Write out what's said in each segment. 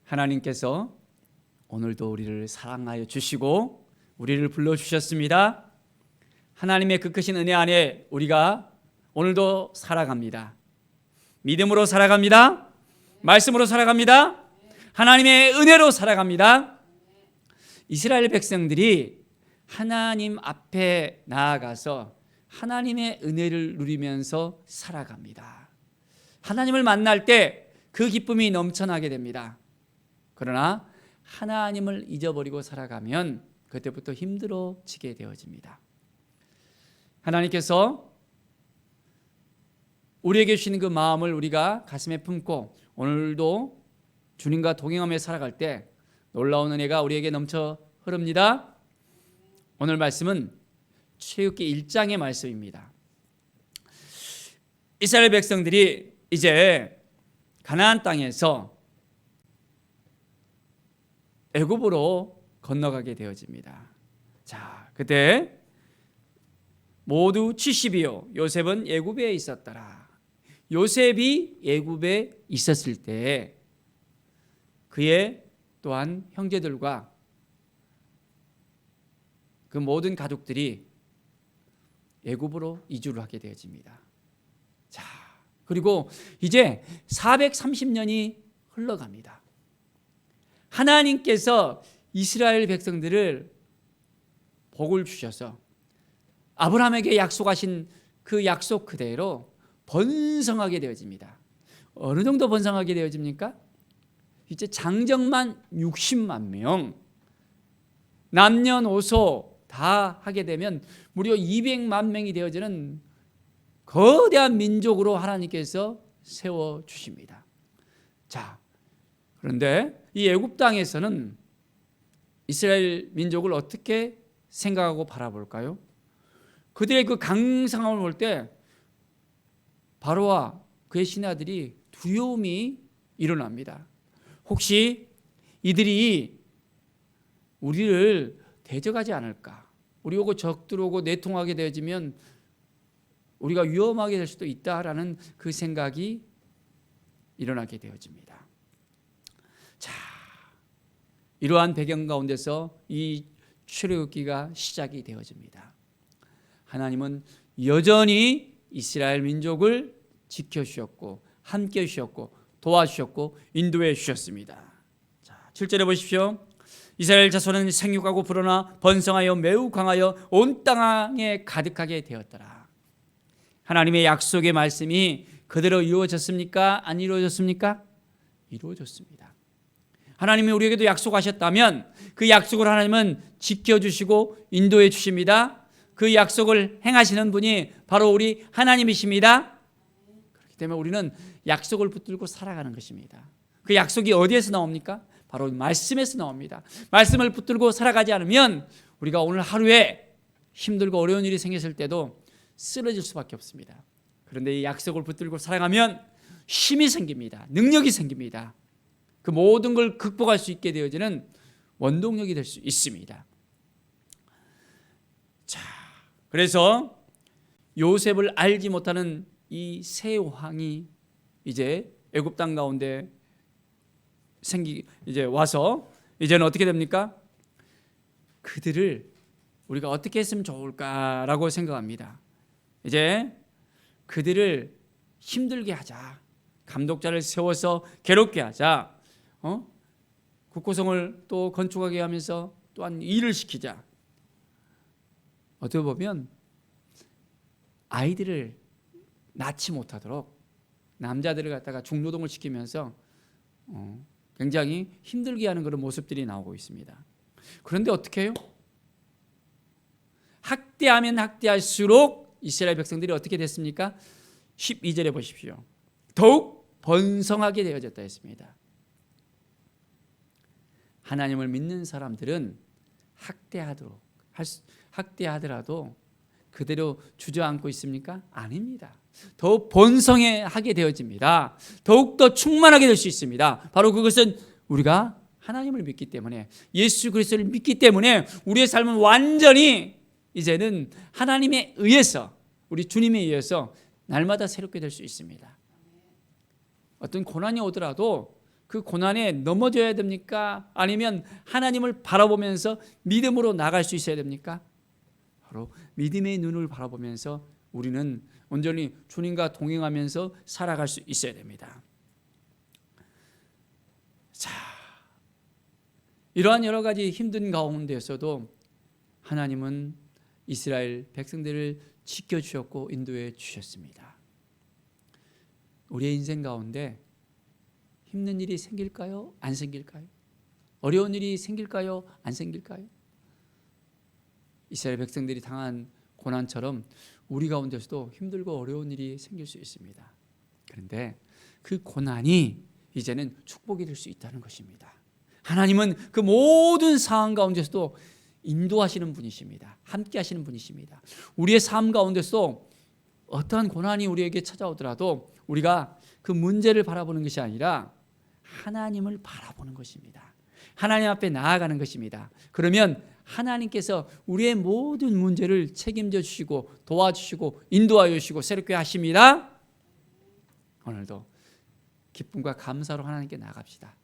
하나님께서 오늘도 우리를 사랑하여 주시고 우리를 불러주셨습니다. 하나님의 그 크신 은혜 안에 우리가 오늘도 살아갑니다. 믿음으로 살아갑니다. 말씀으로 살아갑니다. 하나님의 은혜로 살아갑니다. 이스라엘 백성들이 하나님 앞에 나아가서 하나님의 은혜를 누리면서 살아갑니다. 하나님을 만날 때 그 기쁨이 넘쳐나게 됩니다. 그러나 하나님을 잊어버리고 살아가면 그때부터 힘들어지게 되어집니다. 하나님께서 우리에게 주시는 그 마음을 우리가 가슴에 품고 오늘도 주님과 동행하며 살아갈 때 놀라운 은혜가 우리에게 넘쳐 흐릅니다. 오늘 말씀은 출애굽기 1장의 말씀입니다. 이스라엘 백성들이 이제 가나안 땅에서 애굽으로 건너가게 되어집니다. 자, 그때 모두 70이요 요셉은 애굽에 있었더라. 요셉이 애굽에 있었을 때 그의 또한 형제들과 그 모든 가족들이 애굽으로 이주를 하게 되어집니다. 자, 그리고 이제 430년이 흘러갑니다. 하나님께서 이스라엘 백성들을 복을 주셔서 아브라함에게 약속하신 그 약속 그대로 번성하게 되어집니다. 어느 정도 번성하게 되어집니까? 이제 장정만 60만 명, 남녀노소 다 하게 되면 무려 200만 명이 되어지는 거대한 민족으로 하나님께서 세워주십니다. 자, 그런데 이 애굽 땅에서는 이스라엘 민족을 어떻게 생각하고 바라볼까요? 그들의 그 강성함을 볼 때 바로와 그의 신하들이 두려움이 일어납니다. 혹시 이들이 우리를 대적하지 않을까? 우리 오고 적들 오고 내통하게 되어지면 우리가 위험하게 될 수도 있다라는 그 생각이 일어나게 되어집니다. 자, 이러한 배경 가운데서 이 출애굽기가 시작이 되어집니다. 하나님은 여전히 이스라엘 민족을 지켜주셨고 함께 해주셨고 도와주셨고 인도해 주셨습니다. 자, 7절에 보십시오. 이스라엘 자손은 생육하고 불어나 번성하여 매우 강하여 온 땅에 가득하게 되었더라. 하나님의 약속의 말씀이 그대로 이루어졌습니까? 안 이루어졌습니까? 이루어졌습니다. 하나님이 우리에게도 약속하셨다면 그 약속을 하나님은 지켜주시고 인도해 주십니다. 그 약속을 행하시는 분이 바로 우리 하나님이십니다. 그렇기 때문에 우리는 약속을 붙들고 살아가는 것입니다. 그 약속이 어디에서 나옵니까? 바로 말씀에서 나옵니다. 말씀을 붙들고 살아가지 않으면 우리가 오늘 하루에 힘들고 어려운 일이 생겼을 때도 쓰러질 수밖에 없습니다. 그런데 이 약속을 붙들고 살아가면 힘이 생깁니다. 능력이 생깁니다. 그 모든 걸 극복할 수 있게 되어지는 원동력이 될 수 있습니다. 자, 그래서 요셉을 알지 못하는 이 세 왕이 이제 애굽 땅 가운데 이제 와서 이제는 어떻게 됩니까? 그들을 우리가 어떻게 했으면 좋을까라고 생각합니다. 이제 그들을 힘들게 하자. 감독자를 세워서 괴롭게 하자. 국고성을 또 건축하게 하면서 또한 일을 시키자. 어떻게 보면 아이들을 낳지 못하도록 남자들을 갖다가 중노동을 시키면서 굉장히 힘들게 하는 그런 모습들이 나오고 있습니다. 그런데 어떻게 해요? 학대하면 학대할수록 이스라엘 백성들이 어떻게 됐습니까? 12절에 보십시오. 더욱 번성하게 되어졌다 했습니다. 하나님을 믿는 사람들은 학대하더라도 그대로 주저앉고 있습니까? 아닙니다. 더욱 번성하게 되어집니다. 더욱더 충만하게 될 수 있습니다. 바로 그것은 우리가 하나님을 믿기 때문에, 예수 그리스도를 믿기 때문에 우리의 삶은 완전히 이제는 하나님에 의해서, 우리 주님에 의해서 날마다 새롭게 될 수 있습니다. 어떤 고난이 오더라도 그 고난에 넘어져야 됩니까? 아니면 하나님을 바라보면서 믿음으로 나갈 수 있어야 됩니까? 바로 믿음의 눈을 바라보면서 우리는 온전히 주님과 동행하면서 살아갈 수 있어야 됩니다. 자, 이러한 여러 가지 힘든 가운데서도 하나님은 이스라엘 백성들을 지켜주셨고 인도해 주셨습니다. 우리의 인생 가운데 힘든 일이 생길까요? 안 생길까요? 어려운 일이 생길까요? 안 생길까요? 이스라엘 백성들이 당한 고난처럼 우리 가운데서도 힘들고 어려운 일이 생길 수 있습니다. 그런데 그 고난이 이제는 축복이 될 수 있다는 것입니다. 하나님은 그 모든 상황 가운데서도 인도하시는 분이십니다. 함께 하시는 분이십니다. 우리의 삶 가운데서 어떠한 고난이 우리에게 찾아오더라도 우리가 그 문제를 바라보는 것이 아니라 하나님을 바라보는 것입니다. 하나님 앞에 나아가는 것입니다. 그러면 하나님께서 우리의 모든 문제를 책임져 주시고 도와주시고 인도하여 주시고 새롭게 하십니다. 오늘도 기쁨과 감사로 하나님께 나갑시다.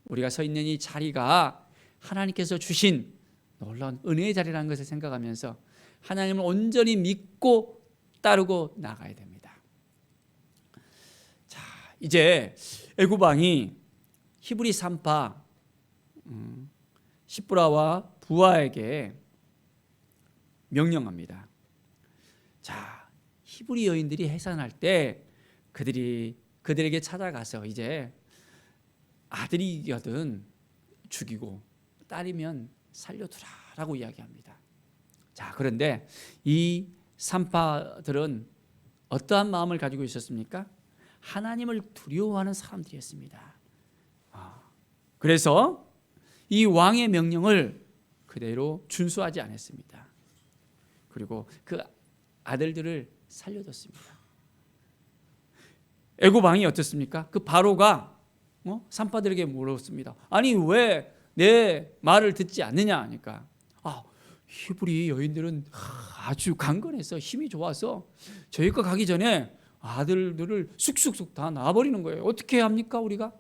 우리가 서 있는 이 자리가 하나님께서 주신 놀라운 은혜의 자리라는 것을 생각하면서 하나님을 온전히 믿고 따르고 나가야 됩니다. 자, 이제 애굽 왕이 히브리 산파 시브라와 부하에게 명령합니다. 자, 히브리 여인들이 해산할 때 그들에게 찾아가서 이제 아들이거든 죽이고 딸이면 살려두라라고 이야기합니다. 자, 그런데 이 산파들은 어떠한 마음을 가지고 있었습니까? 하나님을 두려워하는 사람들이었습니다. 그래서 이 왕의 명령을 그대로 준수하지 않았습니다. 그리고 그 아들들을 살려뒀습니다. 애굽 왕이 어떻습니까? 그 바로가 산파들에게 물었습니다. 아니 왜 내 말을 듣지 않느냐 하니까 히브리 여인들은 아주 강건해서 힘이 좋아서 저희가 가기 전에 아들들을 쑥쑥쑥 다 낳아버리는 거예요. 어떻게 합니까 우리가?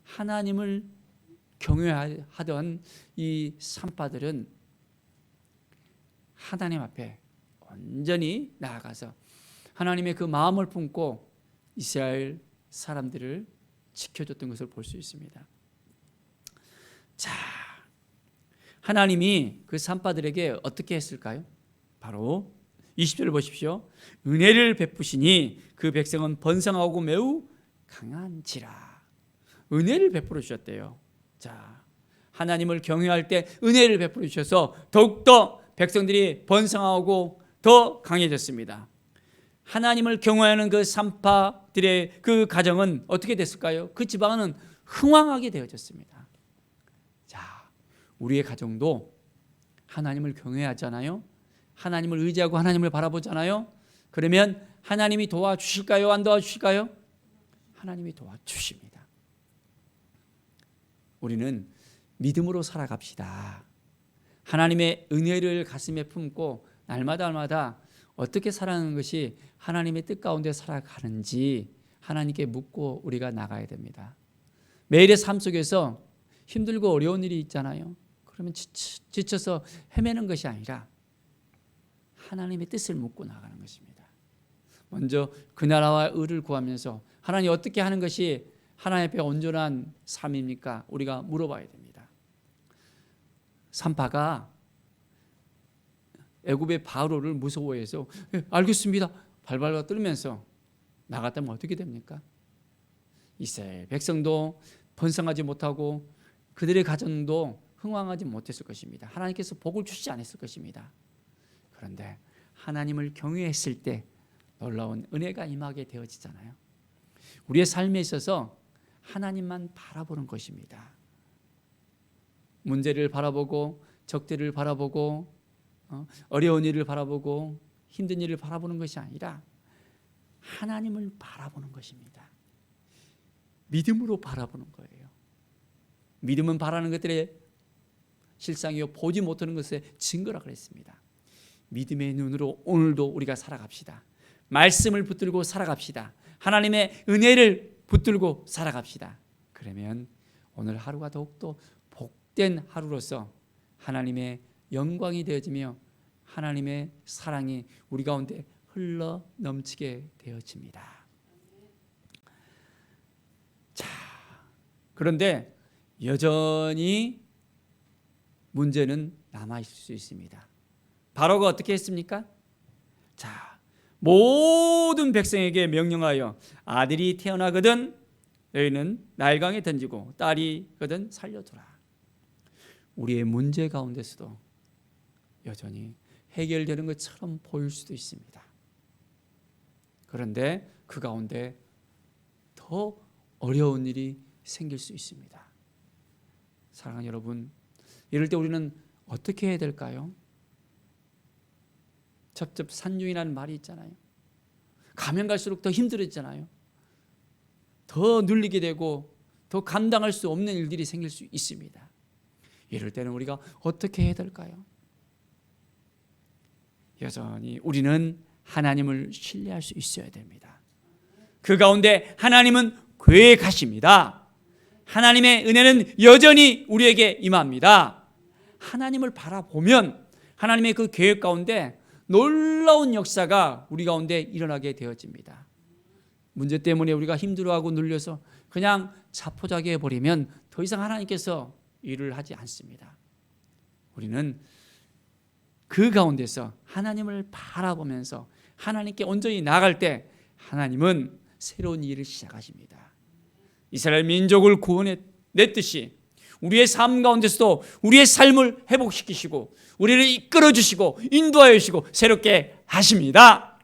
하나님을 경외하던 이 산파들은 하나님 앞에 온전히 나아가서 하나님의 그 마음을 품고 이스라엘 사람들을 지켜줬던 것을 볼 수 있습니다. 자, 하나님이 그 산파들에게 어떻게 했을까요? 바로 20절을 보십시오. 은혜를 베푸시니 그 백성은 번성하고 매우 강한지라. 은혜를 베풀어 주셨대요. 자, 하나님을 경외할 때 은혜를 베풀어 주셔서 더욱더 백성들이 번성하고 더 강해졌습니다. 하나님을 경외하는 그 산파들의 그 가정은 어떻게 됐을까요? 그 지방은 흥왕하게 되어졌습니다. 자, 우리의 가정도 하나님을 경외하잖아요. 하나님을 의지하고 하나님을 바라보잖아요. 그러면 하나님이 도와주실까요? 안 도와주실까요? 하나님이 도와주십니다. 우리는 믿음으로 살아갑시다. 하나님의 은혜를 가슴에 품고 날마다 어떻게 살아가는 것이 하나님의 뜻 가운데 살아가는지 하나님께 묻고 우리가 나가야 됩니다. 매일의 삶 속에서 힘들고 어려운 일이 있잖아요. 그러면 지쳐서 헤매는 것이 아니라 하나님의 뜻을 묻고 나가는 것입니다. 먼저 그 나라와 의를 구하면서 하나님 어떻게 하는 것이 하나님 앞에 온전한 삶입니까? 우리가 물어봐야 됩니다. 산파가 애굽의 바로를 무서워해서 알겠습니다. 발발바 떨면서 나갔다면 어떻게 됩니까? 이스라엘 백성도 번성하지 못하고 그들의 가정도 흥왕하지 못했을 것입니다. 하나님께서 복을 주시지 않았을 것입니다. 그런데 하나님을 경외했을 때 놀라운 은혜가 임하게 되어지잖아요. 우리의 삶에 있어서 하나님만 바라보는 것입니다. 문제를 바라보고 적들을 바라보고 어려운 일을 바라보고 힘든 일을 바라보는 것이 아니라 하나님을 바라보는 것입니다. 믿음으로 바라보는 거예요. 믿음은 바라는 것들의 실상이요 보지 못하는 것의 증거라 그랬습니다. 믿음의 눈으로 오늘도 우리가 살아갑시다. 말씀을 붙들고 살아갑시다. 하나님의 은혜를 붙들고 살아갑시다. 그러면 오늘 하루가 더욱더 복된 하루로서 하나님의 영광이 되어지며 하나님의 사랑이 우리 가운데 흘러 넘치게 되어집니다. 자, 그런데 여전히 문제는 남아있을 수 있습니다. 바로가 어떻게 했습니까? 자, 모든 백성에게 명령하여 아들이 태어나거든 너희는 나일강에 던지고 딸이거든 살려두라. 우리의 문제 가운데서도 여전히 해결되는 것처럼 보일 수도 있습니다. 그런데 그 가운데 더 어려운 일이 생길 수 있습니다. 사랑하는 여러분, 이럴 때 우리는 어떻게 해야 될까요? 첩첩산중이라는 말이 있잖아요. 가면 갈수록 더 힘들어지잖아요. 더 눌리게 되고 더 감당할 수 없는 일들이 생길 수 있습니다. 이럴 때는 우리가 어떻게 해야 될까요? 여전히 우리는 하나님을 신뢰할 수 있어야 됩니다. 그 가운데 하나님은 계획하십니다. 하나님의 은혜는 여전히 우리에게 임합니다. 하나님을 바라보면 하나님의 그 계획 가운데 놀라운 역사가 우리 가운데 일어나게 되어집니다. 문제 때문에 우리가 힘들어하고 눌려서 그냥 자포자기 해버리면 더 이상 하나님께서 일을 하지 않습니다. 우리는 그 가운데서 하나님을 바라보면서 하나님께 온전히 나아갈 때 하나님은 새로운 일을 시작하십니다. 이스라엘 민족을 구원했듯이 우리의 삶 가운데서도 우리의 삶을 회복시키시고 우리를 이끌어주시고 인도하여 주시고 새롭게 하십니다.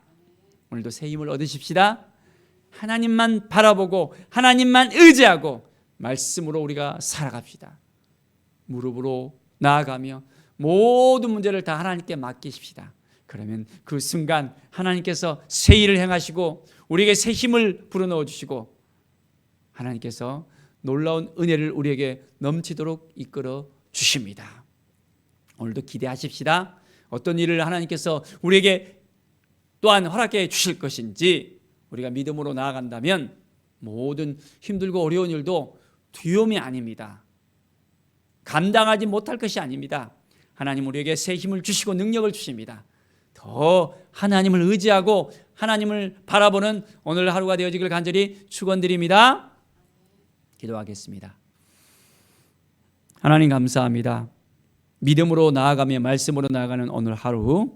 오늘도 새 힘을 얻으십시다. 하나님만 바라보고 하나님만 의지하고 말씀으로 우리가 살아갑시다. 무릎으로 나아가며 모든 문제를 다 하나님께 맡기십시다. 그러면 그 순간 하나님께서 새 일을 행하시고 우리에게 새 힘을 불어넣어 주시고 하나님께서 놀라운 은혜를 우리에게 넘치도록 이끌어 주십니다. 오늘도 기대하십시다. 어떤 일을 하나님께서 우리에게 또한 허락해 주실 것인지 우리가 믿음으로 나아간다면 모든 힘들고 어려운 일도 두려움이 아닙니다. 감당하지 못할 것이 아닙니다. 하나님 우리에게 새 힘을 주시고 능력을 주십니다. 더 하나님을 의지하고 하나님을 바라보는 오늘 하루가 되어지길 간절히 축원드립니다. 기도하겠습니다. 하나님 감사합니다. 믿음으로 나아가며 말씀으로 나아가는 오늘 하루,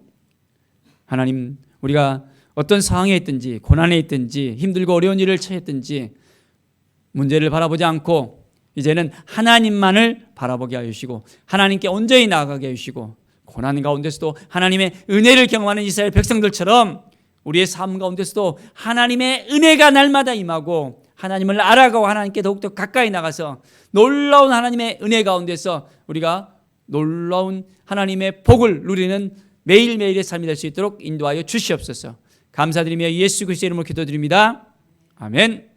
하나님 우리가 어떤 상황에 있든지 고난에 있든지 힘들고 어려운 일을 처했든지 문제를 바라보지 않고 이제는 하나님만을 바라보게 하여 주시고 하나님께 온전히 나아가게 해 주시고 고난 가운데서도 하나님의 은혜를 경험하는 이스라엘 백성들처럼 우리의 삶 가운데서도 하나님의 은혜가 날마다 임하고 하나님을 알아가고 하나님께 더욱더 가까이 나가서 놀라운 하나님의 은혜 가운데서 우리가 놀라운 하나님의 복을 누리는 매일매일의 삶이 될 수 있도록 인도하여 주시옵소서. 감사드리며 예수 그리스도의 이름으로 기도드립니다. 아멘.